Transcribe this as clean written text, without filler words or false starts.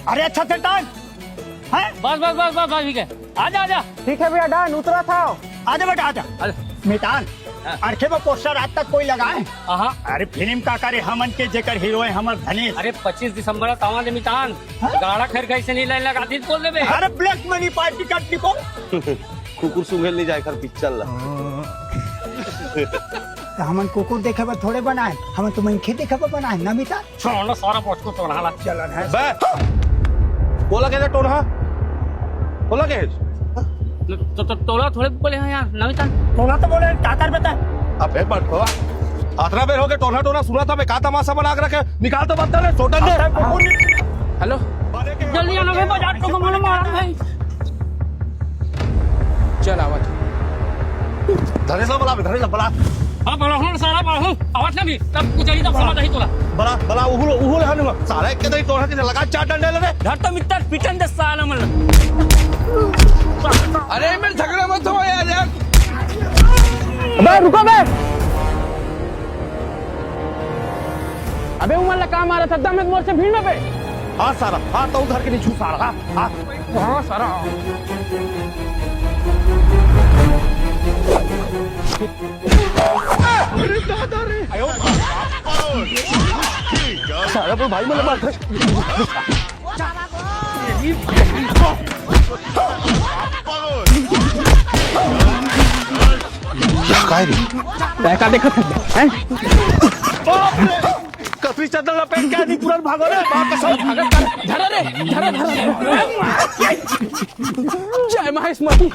अरे अच्छा से डाल है। बस बस बस बस ठीक है, आजा आजा। ठीक है भैया डन उतरा था। आजा बेटा आजा। मितान अरखे में पोस्टर आज तक कोई लगाए। अरे फिल्म का करे हमन के जेकर हीरो है हमर धनेश। अरे 25 दिसंबर तवा दे मितान गाड़ा खैर कैसे नहीं लाइन लगा दी बोल देबे। अरे ब्लैक मनी पार्टी का टिको कुकुर सुंघल नहीं जाए खर पिक्चर ला। तो हमन कुकुर देखे पर थोड़े बनाए, हमन तो मनखे देखे पर बनाए ना मितान। छोड़ ना सारा पोस्ट को तोड़ा ला। चलन है बे बोला कैसे टोना बोला कैसे तो तोड़ा थोड़े बोले हैं यार ना मितान। थोड़ा तो बोले काकर बता। अबे बट थोड़ा आतरा बेर हो के टोना टोना सुना था मैं का तमाशा बना के रखे निकाल तो बता ले छोटा दे। हेलो जल्दी आना भाई बाजार को मालूम मारा भाई। चल आवाज धरे सा बला हां बड़ा हूं सारा बड़ा हूं आवाज ना भी तब कुछ आई तब समझ नहीं तोला बला उहुल हनु सारा एक के दई टोना के लगा चार डंडे ले घर तो मित्र पिटन दे साला मन। अरे मेरे झगड़ा मत हो यार। अबे रुको बे। अबे उमर ला काम आ रहा था दम में मोर से भीड़ में पे। हां सारा हां तो उधर के नहीं छू सारा हां हां सारा अरे दादा रे आयो सारा पर भाई मतलब मार काय रे पैका देखत है कपड़ी चादर लपेट के आदि तुरंत भागो रे बाप का सब भागत कर धरा रे धरा जय महेश मती।